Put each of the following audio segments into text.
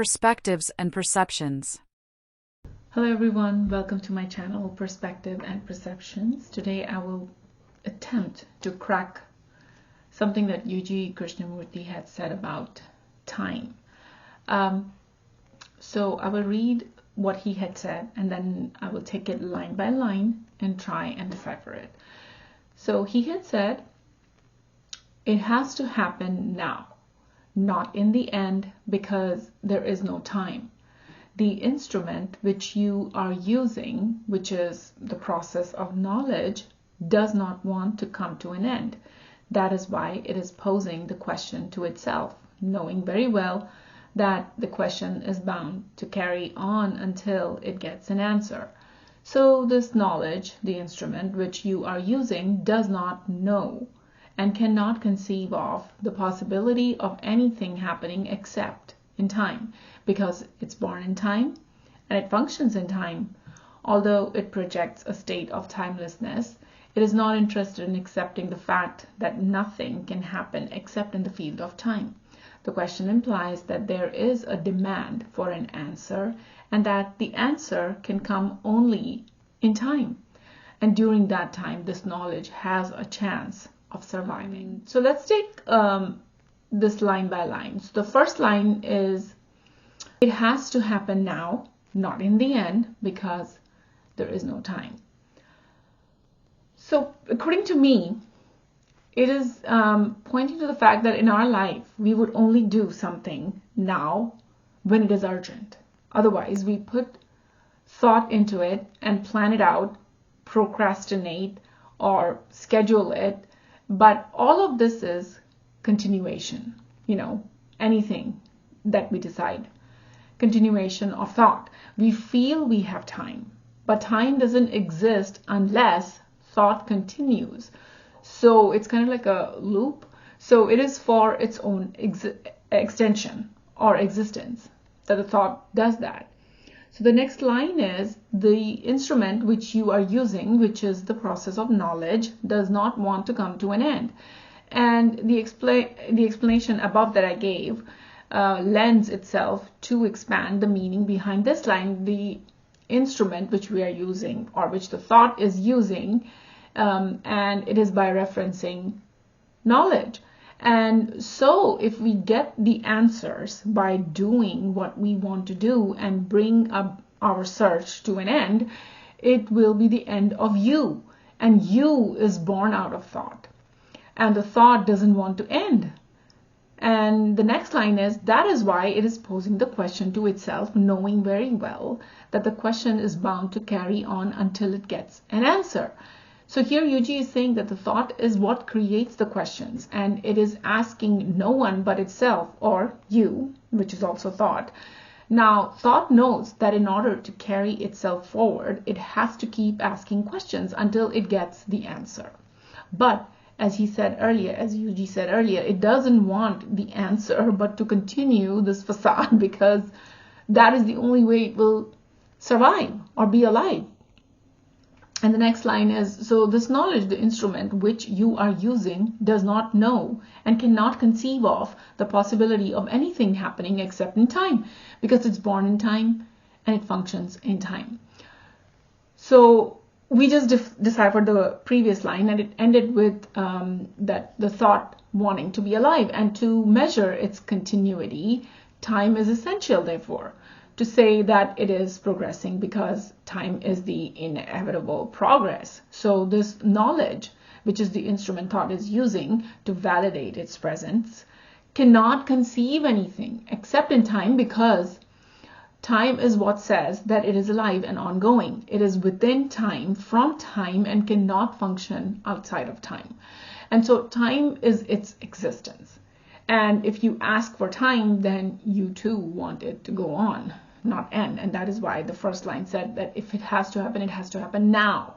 perspectives and perceptions. Hello everyone, welcome to my channel Perspective and Perceptions. Today I will attempt to crack something that Yuji Krishnamurti had said about time. So I will read what he had said and then I will take it line by line and try and decipher it. So he had said, it has to happen now, not in the end, because there is no time. The instrument which you are using, which is the process of knowledge, does not want to come to an end. That is why it is posing the question to itself, knowing very well that the question is bound to carry on until it gets an answer. So this knowledge, the instrument which you are using, does not know and cannot conceive of the possibility of anything happening except in time, because it's born in time and it functions in time. Although it projects a state of timelessness, it is not interested in accepting the fact that nothing can happen except in the field of time. The question implies that there is a demand for an answer and that the answer can come only in time. And during that time, this knowledge has a chance of surviving. So let's take this line by line. So the first line is, it has to happen now, not in the end, because there is no time. So according to me, it is pointing to the fact that in our life, we would only do something now when it is urgent. Otherwise, we put thought into it and plan it out, procrastinate or schedule it. But all of this is continuation, anything that we decide. Continuation of thought. We feel we have time, but time doesn't exist unless thought continues. So it's kind of like a loop. So it is for its own extension or existence that the thought does that. So the next line is, the instrument which you are using, which is the process of knowledge, does not want to come to an end. And the explanation above that I gave lends itself to expand the meaning behind this line. The instrument which we are using, or which the thought is using, and it is by referencing knowledge. And so if we get the answers by doing what we want to do and bring up our search to an end, it will be the end of you. And you is born out of thought. And the thought doesn't want to end. And the next line is, that is why it is posing the question to itself, knowing very well that the question is bound to carry on until it gets an answer. So here Yuji is saying that the thought is what creates the questions, and it is asking no one but itself, or you, which is also thought. Now, thought knows that in order to carry itself forward, it has to keep asking questions until it gets the answer. But as he said earlier, as Yuji said earlier, it doesn't want the answer but to continue this facade, because that is the only way it will survive or be alive. And the next line is, so this knowledge, the instrument which you are using, does not know and cannot conceive of the possibility of anything happening except in time, because it's born in time and it functions in time. So we just deciphered the previous line, and it ended with that the thought wanting to be alive, and to measure its continuity, time is essential, therefore, to say that it is progressing, because time is the inevitable progress. So this knowledge, which is the instrument thought is using to validate its presence, cannot conceive anything except in time, because time is what says that it is alive and ongoing. It is within time, from time, and cannot function outside of time. And so time is its existence. And if you ask for time, then you too want it to go on, not end. And that is why the first line said that if it has to happen, it has to happen now.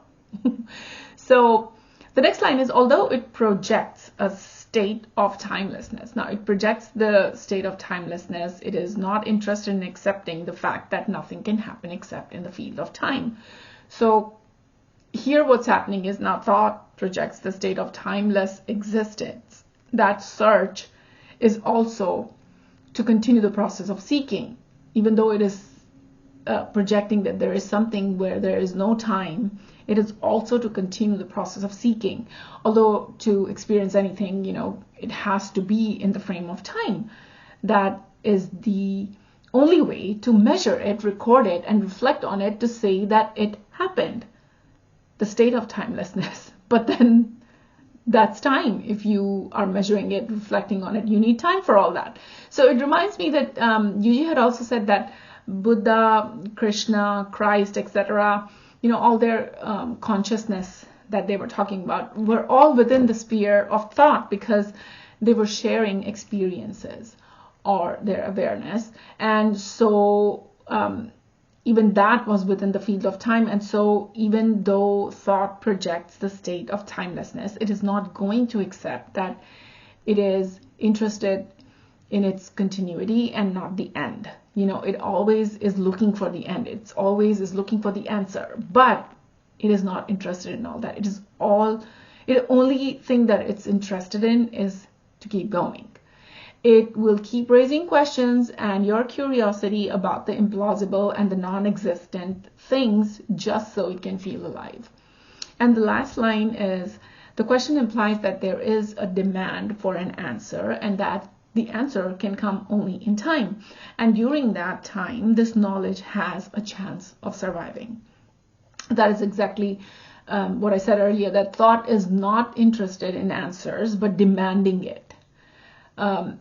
So the next line is, although it projects a state of timelessness. Now it projects the state of timelessness. It is not interested in accepting the fact that nothing can happen except in the field of time. So here what's happening is, now thought projects the state of timeless existence. That search is also to continue the process of seeking. even though it is projecting that there is something where there is no time, it is also to continue the process of seeking. Although to experience anything, it has to be in the frame of time. That is the only way to measure it, record it, and reflect on it to say that it happened. The state of timelessness. But then that's time. If you are measuring it, reflecting on it, you need time for all that. So it reminds me that Yuji had also said that Buddha, Krishna, Christ, etc., all their consciousness that they were talking about were all within the sphere of thought, because they were sharing experiences or their awareness. And so even that was within the field of time. And so even though thought projects the state of timelessness, it is not going to accept that it is interested in its continuity and not the end. It always is looking for the end. It always is looking for the answer, but it is not interested in all that. The only thing that it's interested in is to keep going. It will keep raising questions and your curiosity about the implausible and the non-existent things just so it can feel alive. And the last line is, the question implies that there is a demand for an answer and that the answer can come only in time. And during that time, this knowledge has a chance of surviving. That is exactly what I said earlier, that thought is not interested in answers, but demanding it.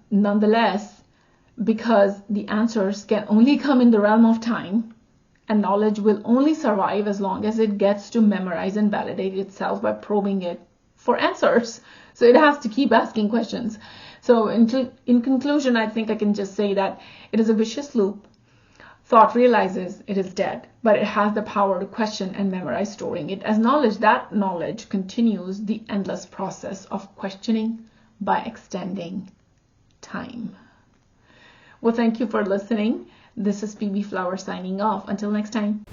Nonetheless, because the answers can only come in the realm of time, and knowledge will only survive as long as it gets to memorize and validate itself by probing it for answers. So it has to keep asking questions. So in conclusion, I think I can just say that it is a vicious loop. Thought realizes it is dead, but it has the power to question and memorize, storing it as knowledge. That knowledge continues the endless process of questioning by extending time. Well, thank you for listening. This is PB Flower signing off. Until next time.